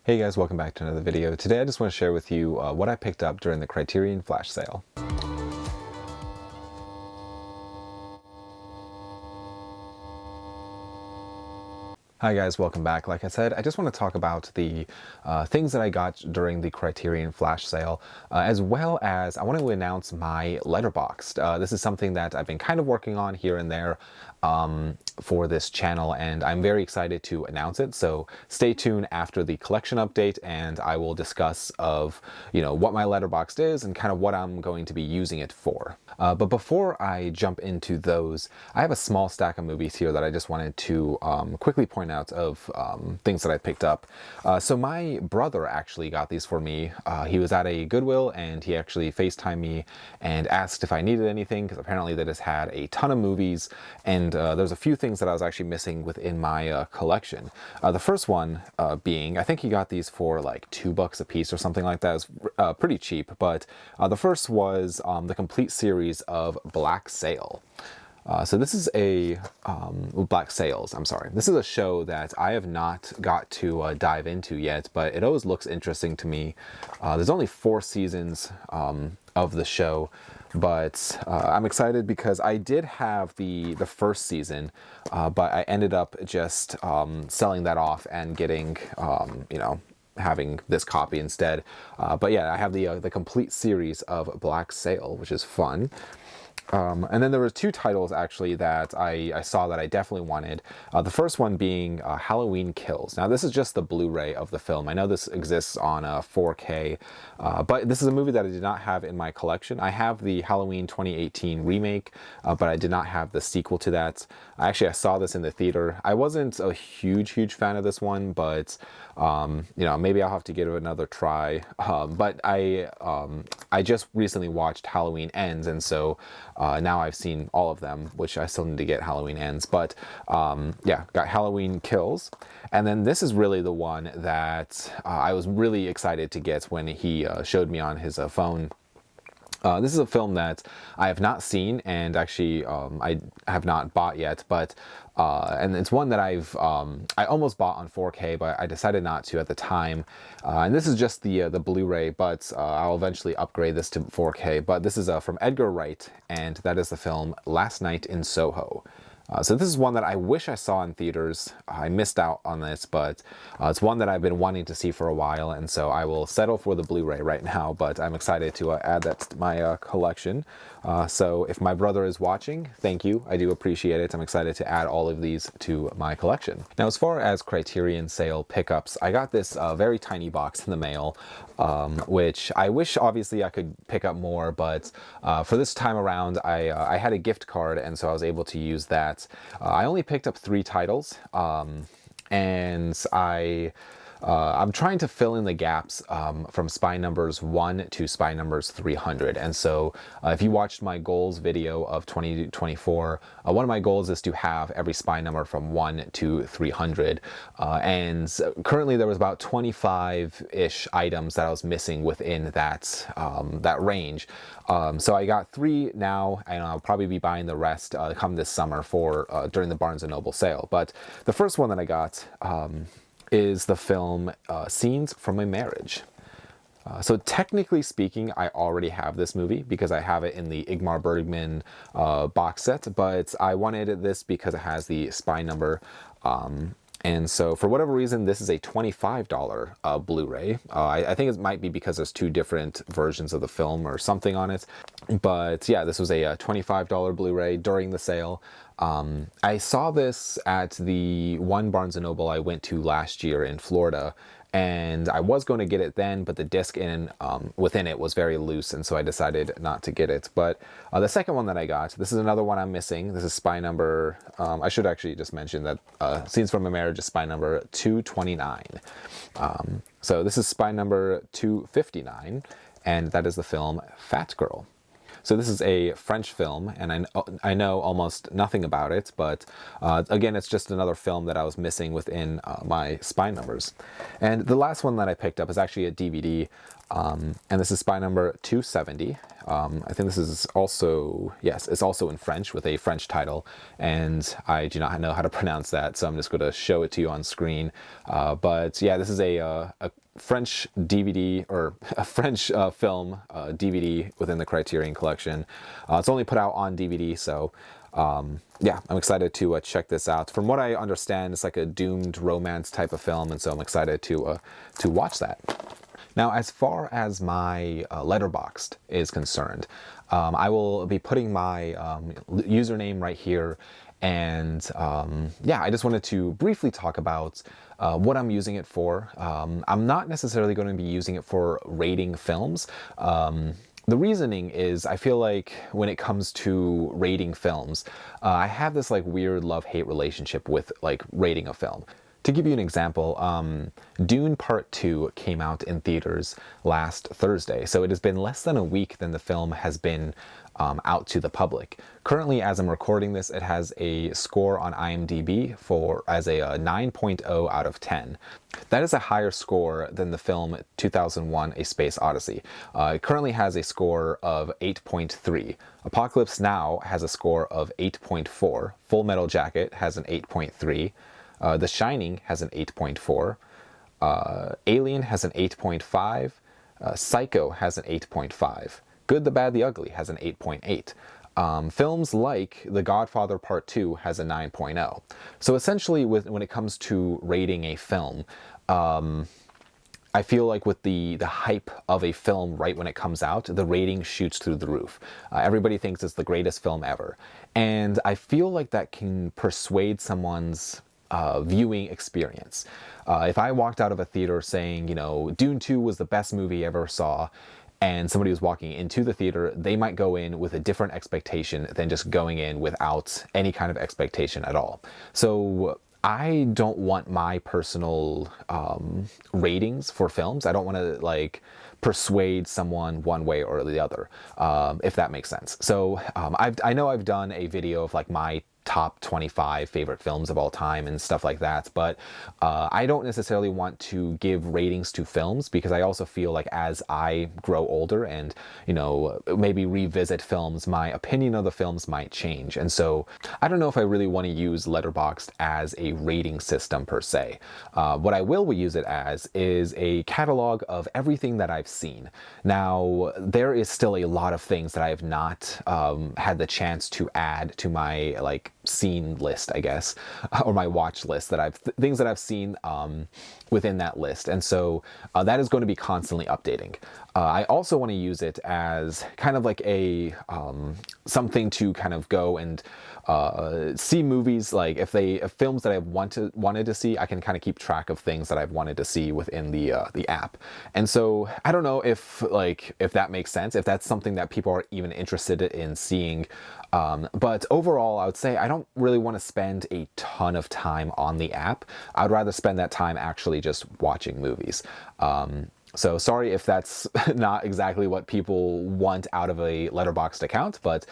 Hey guys, welcome back to another video. Today I just want to share with you what I picked up during the Criterion flash sale. Hi guys, welcome back. Like I said, I just want to talk about the things that I got during the Criterion flash sale, as well as I want to announce my Letterboxd. This is something that I've been kind of working on here and there for this channel, and I'm very excited to announce it. So stay tuned after the collection update, and I will discuss what my Letterboxd is and kind of what I'm going to be using it for. But before I jump into those, I have a small stack of movies here that I just wanted to quickly point out of things that I picked up. So my brother actually got these for me. He was at a Goodwill and he actually FaceTimed me and asked if I needed anything, because apparently they just had a ton of movies, and there's a few things that I was actually missing within my collection. The first one being, I think he got these for like $2 a piece or something like that. It was pretty cheap, but the first was the complete series of Black Sail. So this is a Black Sails, I'm sorry. This is a show that I have not got to dive into yet, but it always looks interesting to me. There's only 4 seasons of the show, but I'm excited because I did have the first season, but I ended up just selling that off and getting, having this copy instead. But yeah, I have the complete series of Black Sail, which is fun. And then there were 2 titles actually that I saw that I definitely wanted. The first one being Halloween Kills. Now this is just the Blu-ray of the film. I know this exists on 4K, but this is a movie that I did not have in my collection. I have the Halloween 2018 remake, but I did not have the sequel to that. I saw this in the theater. I wasn't a huge fan of this one, but maybe I'll have to give it another try. But I just recently watched Halloween Ends, and so now I've seen all of them, which I still need to get Halloween Ends. But yeah, got Halloween Kills. And then this is really the one that I was really excited to get when he showed me on his phone. This is a film that I have not seen, and actually I have not bought yet, but and it's one that I almost bought on 4K, but I decided not to at the time. And this is just the Blu-ray, but I'll eventually upgrade this to 4K. But this is from Edgar Wright, and that is the film Last Night in Soho. So this is one that I wish I saw in theaters. I missed out on this, but it's one that I've been wanting to see for a while, and so I will settle for the Blu-ray right now, but I'm excited to add that to my collection. So if my brother is watching, thank you. I do appreciate it. I'm excited to add all of these to my collection. Now, as far as Criterion sale pickups, I got this very tiny box in the mail, which I wish obviously I could pick up more, but for this time around, I had a gift card, and so I was able to use that. I only picked up 3 titles, and I'm trying to fill in the gaps from spy numbers 1 to spy numbers 300. And so if you watched my goals video of 2024, one of my goals is to have every spy number from 1 to 300. And currently there was about 25-ish items that I was missing within that, that range. So I got 3 now, and I'll probably be buying the rest come this summer for during the Barnes & Noble sale. But the first one that I got is the film Scenes from a Marriage. So technically speaking, I already have this movie because I have it in the Ingmar Bergman box set, but I wanted this because it has the spy number. And so for whatever reason, this is a $25 Blu-ray. I think it might be because there's 2 different versions of the film or something on it. But yeah, this was a $25 Blu-ray during the sale. I saw this at the one Barnes & Noble I went to last year in Florida, and I was going to get it then, but the disc within it was very loose, and so I decided not to get it. But the second one that I got, this is another one I'm missing. This is spy number, I should actually just mention that Scenes from a Marriage is spy number 229. So this is spy number 259, and that is the film Fat Girl. So this is a French film, and I know almost nothing about it, but again, it's just another film that I was missing within my spy numbers. And the last one that I picked up is actually a DVD, and this is spy number 270. I think this is also, yes, it's also in French with a French title, and I do not know how to pronounce that, so I'm just going to show it to you on screen. But yeah, this is a French DVD, or a French film DVD within the Criterion collection. It's only put out on DVD, so yeah, I'm excited to check this out. From what I understand, it's like a doomed romance type of film, and so I'm excited to watch that. Now, as far as my Letterboxd is concerned, I will be putting my username right here. And yeah, I just wanted to briefly talk about what I'm using it for. I'm not necessarily going to be using it for rating films. The reasoning is I feel like when it comes to rating films, I have this like weird love-hate relationship with like rating a film. To give you an example, Dune Part 2 came out in theaters last Thursday, so it has been less than a week than the film has been out to the public. Currently, as I'm recording this, it has a score on IMDb as a 9.0 out of 10. That is a higher score than the film 2001: A Space Odyssey. It currently has a score of 8.3. Apocalypse Now has a score of 8.4. Full Metal Jacket has an 8.3. The Shining has an 8.4. Alien has an 8.5. Psycho has an 8.5. Good, the Bad, the Ugly has an 8.8. Films like The Godfather Part 2 has a 9.0. So essentially, when it comes to rating a film, I feel like with the hype of a film right when it comes out, the rating shoots through the roof. Everybody thinks it's the greatest film ever. And I feel like that can persuade someone's viewing experience. If I walked out of a theater saying, you know, Dune 2 was the best movie I ever saw, and somebody was walking into the theater, they might go in with a different expectation than just going in without any kind of expectation at all. So I don't want my personal ratings for films. I don't want to like persuade someone one way or the other, if that makes sense. So I know I've done a video of like my top 25 favorite films of all time and stuff like that, but I don't necessarily want to give ratings to films, because I also feel like as I grow older and, you know, maybe revisit films, my opinion of the films might change. And so I don't know if I really want to use Letterboxd as a rating system per se. What I will use it as is a catalog of everything that I've seen. Now, there is still a lot of things that I have not had the chance to add to my like scene list, I guess, or my watch list, that things that I've seen within that list. And so that is going to be constantly updating. I also want to use it as kind of like a something to kind of go and see movies, like if films that I've wanted to see, I can kind of keep track of things that I've wanted to see within the app. And so I don't know if that makes sense, if that's something that people are even interested in seeing. But overall, I would say I don't really want to spend a ton of time on the app. I'd rather spend that time actually just watching movies. So sorry if that's not exactly what people want out of a Letterboxd account, but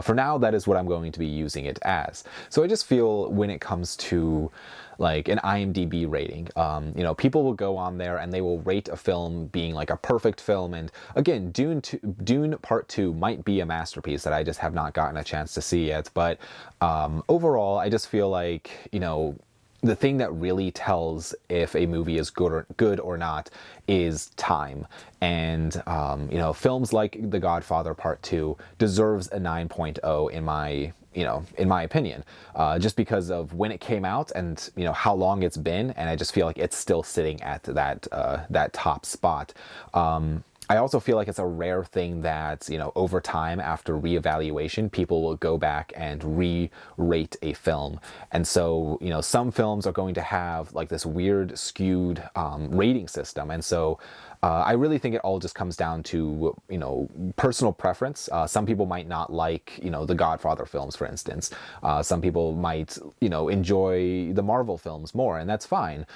for now, that is what I'm going to be using it as. So I just feel when it comes to like an IMDb rating, you know, people will go on there and they will rate a film being like a perfect film. And again, Dune Part 2 might be a masterpiece that I just have not gotten a chance to see yet. But overall, I just feel like, you know, the thing that really tells if a movie is good or not is time. And, you know, films like The Godfather Part 2 deserves a 9.0 in my opinion, just because of when it came out and, you know, how long it's been. And I just feel like it's still sitting at that top spot. I also feel like it's a rare thing that, you know, over time, after reevaluation, people will go back and re-rate a film. And so, you know, some films are going to have like this weird skewed rating system. And so I really think it all just comes down to, you know, personal preference. Some people might not like, you know, the Godfather films, for instance. Some people might, you know, enjoy the Marvel films more, and that's fine.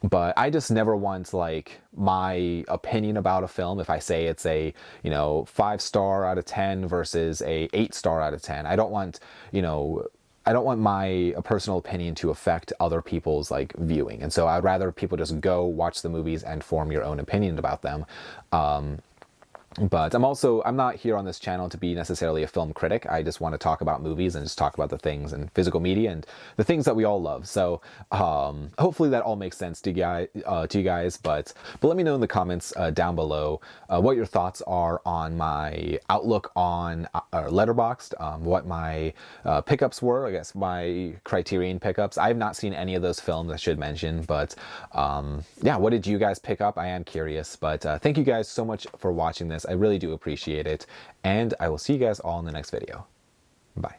But I just never want like my opinion about a film, if I say it's a, you know, 5-star out of 10 versus a 8-star out of 10. I don't want, you know, I don't want my personal opinion to affect other people's like viewing. And so I'd rather people just go watch the movies and form your own opinion about them. But I'm not here on this channel to be necessarily a film critic. I just want to talk about movies and just talk about the things in physical media and the things that we all love. So hopefully that all makes sense to you guys. But let me know in the comments down below what your thoughts are on my outlook on Letterboxd, what my pickups were, I guess my Criterion pickups. I have not seen any of those films, I should mention, but yeah, what did you guys pick up? I am curious, but thank you guys so much for watching this. I really do appreciate it, and I will see you guys all in the next video. Bye.